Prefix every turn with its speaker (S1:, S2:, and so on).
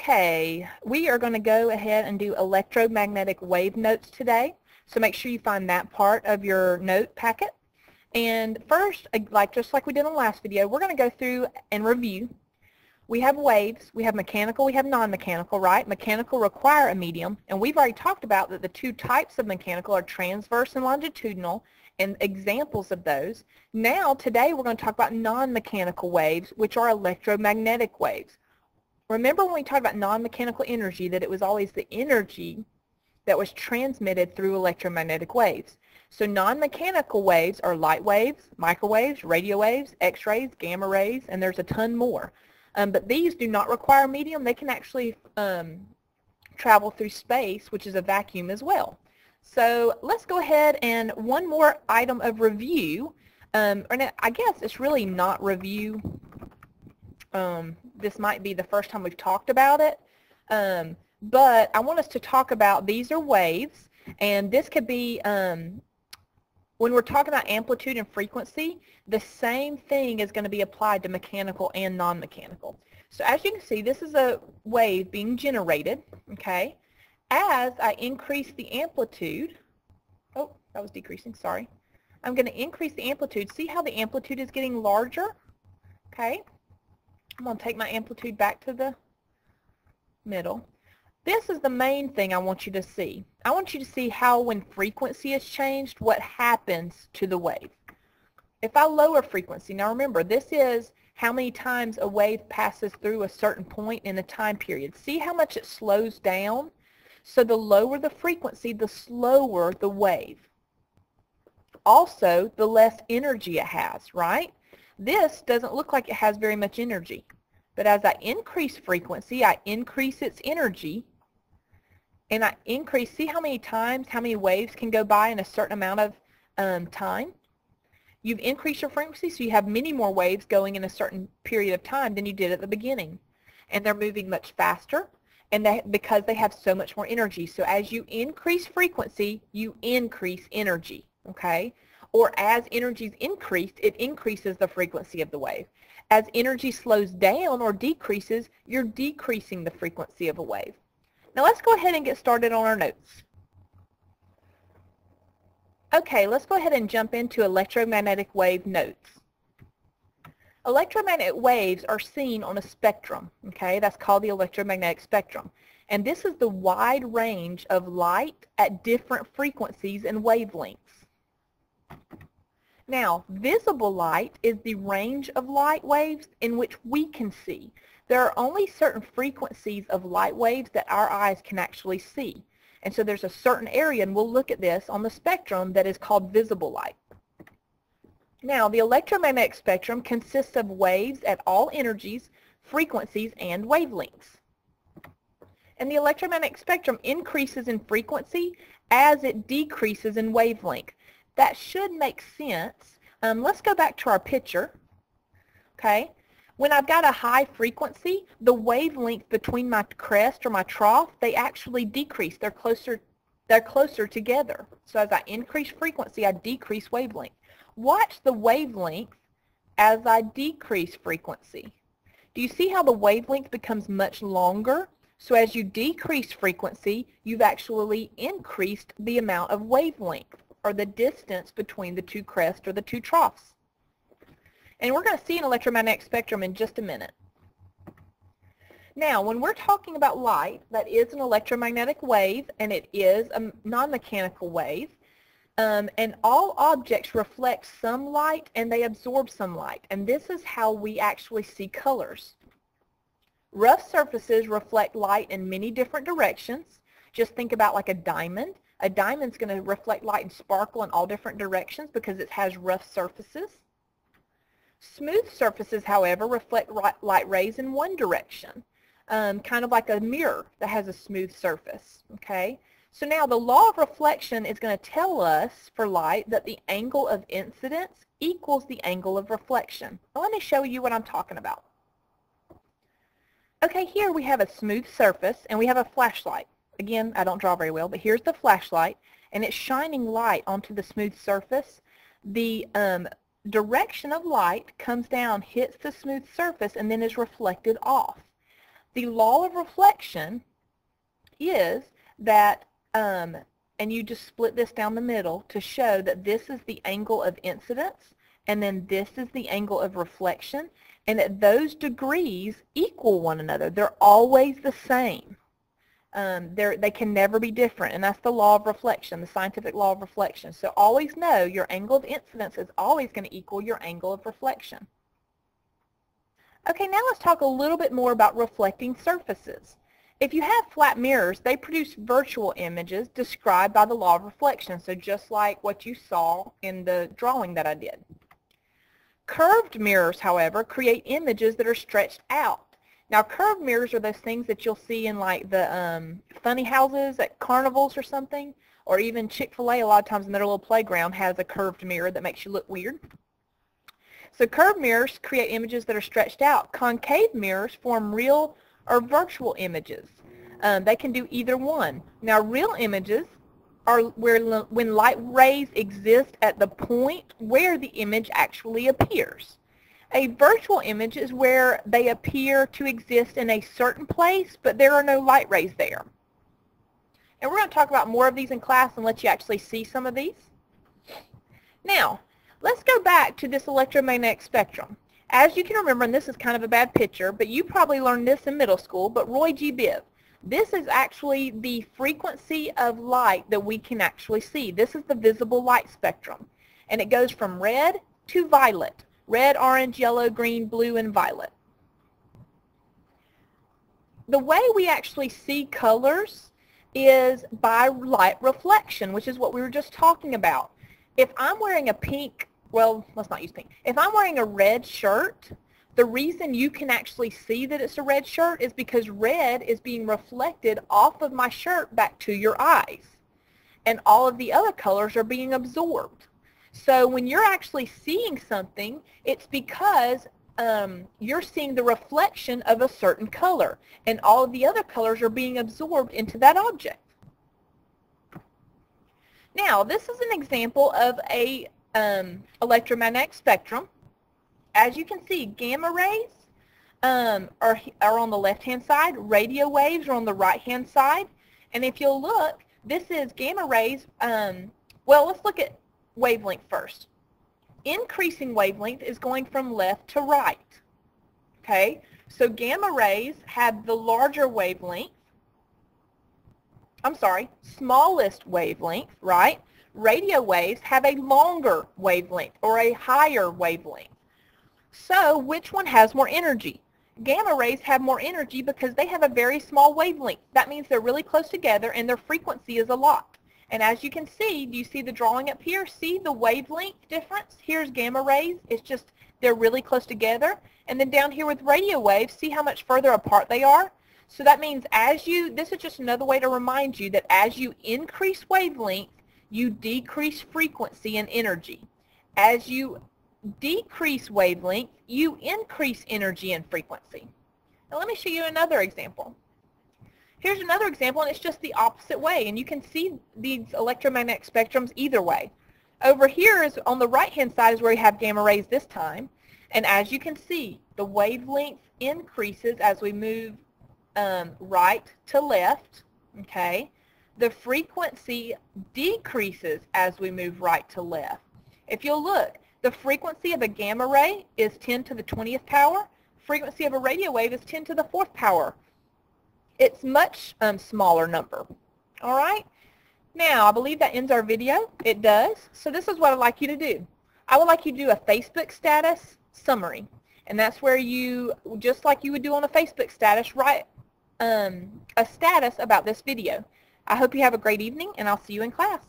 S1: Okay, we are going to go ahead and do electromagnetic wave notes today. So make sure you find that part of your note packet. And first, just like we did in the last video, we're going to go through and review. We have waves, we have mechanical, we have non-mechanical, right? Mechanical require a medium, and we've already talked about that the two types of mechanical are transverse and longitudinal, and examples of those. Now, today we're going to talk about non-mechanical waves, which are electromagnetic waves. Remember when we talked about non-mechanical energy, that it was always the energy that was transmitted through electromagnetic waves. So non-mechanical waves are light waves, microwaves, radio waves, X-rays, gamma rays, and there's a ton more. But these do not require a medium. They can actually travel through space, which is a vacuum as well. So let's go ahead and one more item of review. And I guess it's really not review. This might be the first time we've talked about it. But I want us to talk about these are waves. And this could be, when we're talking about amplitude and frequency, the same thing is going to be applied to mechanical and non-mechanical. So as you can see, this is a wave being generated, okay? As I increase the amplitude, oh, that was decreasing, sorry. I'm going to increase the amplitude. See how the amplitude is getting larger? Okay. I'm going to take my amplitude back to the middle. This is the main thing I want you to see. I want you to see how when frequency is changed, what happens to the wave. If I lower frequency, now remember, this is how many times a wave passes through a certain point in a time period. See how much it slows down? So the lower the frequency, the slower the wave. Also, the less energy it has, right? This doesn't look like it has very much energy. But as I increase frequency, I increase its energy. And I increase, see how many times, how many waves can go by in a certain amount of time? You've increased your frequency, so you have many more waves going in a certain period of time than you did at the beginning. And they're moving much faster, and because they have so much more energy. So as you increase frequency, you increase energy, okay? Or as energy is increased, it increases the frequency of the wave. As energy slows down or decreases, you're decreasing the frequency of a wave. Now let's go ahead and get started on our notes. Okay, let's go ahead and jump into electromagnetic wave notes. Electromagnetic waves are seen on a spectrum, okay? That's called the electromagnetic spectrum. And this is the wide range of light at different frequencies and wavelengths. Now, visible light is the range of light waves in which we can see. There are only certain frequencies of light waves that our eyes can actually see. And so there's a certain area, and we'll look at this on the spectrum, that is called visible light. Now, the electromagnetic spectrum consists of waves at all energies, frequencies, and wavelengths. And the electromagnetic spectrum increases in frequency as it decreases in wavelength. That should make sense. Let's go back to our picture. Okay. When I've got a high frequency, the wavelength between my crest or my trough, they actually decrease. They're closer together. So as I increase frequency, I decrease wavelength. Watch the wavelength as I decrease frequency. Do you see how the wavelength becomes much longer? So as you decrease frequency, you've actually increased the amount of wavelength, or the distance between the two crests or the two troughs. And we're going to see an electromagnetic spectrum in just a minute. Now, when we're talking about light, that is an electromagnetic wave, and it is a non-mechanical wave. And all objects reflect some light, and they absorb some light. And this is how we actually see colors. Rough surfaces reflect light in many different directions. Just think about like a diamond. A diamond's going to reflect light and sparkle in all different directions because it has rough surfaces. Smooth surfaces, however, reflect light rays in one direction, kind of like a mirror that has a smooth surface. Okay? So now the law of reflection is going to tell us for light that the angle of incidence equals the angle of reflection. Well, let me show you what I'm talking about. Okay, here we have a smooth surface and we have a flashlight. Again, I don't draw very well, but here's the flashlight, and it's shining light onto the smooth surface. The direction of light comes down, hits the smooth surface, and then is reflected off. The law of reflection is that, and you just split this down the middle to show that this is the angle of incidence, and then this is the angle of reflection, and that those degrees equal one another. They're always the same. They can never be different, and that's the law of reflection, the scientific law of reflection. So always know your angle of incidence is always going to equal your angle of reflection. Okay, now let's talk a little bit more about reflecting surfaces. If you have flat mirrors, they produce virtual images described by the law of reflection, so just like what you saw in the drawing that I did. Curved mirrors, however, create images that are stretched out. Now, curved mirrors are those things that you'll see in like the funny houses at carnivals or something, or even Chick-fil-A a lot of times in their little playground has a curved mirror that makes you look weird. So curved mirrors create images that are stretched out. Concave mirrors form real or virtual images. They can do either one. Now, real images are when light rays exist at the point where the image actually appears. A virtual image is where they appear to exist in a certain place, but there are no light rays there. And we're going to talk about more of these in class and let you actually see some of these. Now, let's go back to this electromagnetic spectrum. As you can remember, and this is kind of a bad picture, but you probably learned this in middle school, but Roy G. Biv. This is actually the frequency of light that we can actually see. This is the visible light spectrum. And it goes from red to violet. Red, orange, yellow, green, blue, and violet. The way we actually see colors is by light reflection, which is what we were just talking about. If I'm wearing a pink, well, let's not use pink. If I'm wearing a red shirt, the reason you can actually see that it's a red shirt is because red is being reflected off of my shirt back to your eyes. And all of the other colors are being absorbed. So when you're actually seeing something, it's because you're seeing the reflection of a certain color. And all of the other colors are being absorbed into that object. Now, this is an example of a electromagnetic spectrum. As you can see, gamma rays are on the left-hand side. Radio waves are on the right-hand side. And if you'll look, this is gamma rays. Well, let's look at wavelength first. Increasing wavelength is going from left to right. Okay? So gamma rays have the larger wavelength. I'm sorry, smallest wavelength, right? Radio waves have a longer wavelength or a higher wavelength. So which one has more energy? Gamma rays have more energy because they have a very small wavelength. That means they're really close together and their frequency is a lot. And as you can see, do you see the drawing up here? See the wavelength difference? Here's gamma rays. It's just they're really close together. And then down here with radio waves, see how much further apart they are? So that means this is just another way to remind you that as you increase wavelength, you decrease frequency and energy. As you decrease wavelength, you increase energy and frequency. Now let me show you another example. Here's another example, and it's just the opposite way, and you can see these electromagnetic spectrums either way. Over here is on the right-hand side is where you have gamma rays this time, and as you can see, the wavelength increases as we move right to left, okay? The frequency decreases as we move right to left. If you'll look, the frequency of a gamma ray is 10 to the 20th power. Frequency of a radio wave is 10 to the 4th power. It's much smaller number. All right? Now, I believe that ends our video. It does. So this is what I'd like you to do. I would like you to do a Facebook status summary. And that's where you, just like you would do on a Facebook status, write a status about this video. I hope you have a great evening, and I'll see you in class.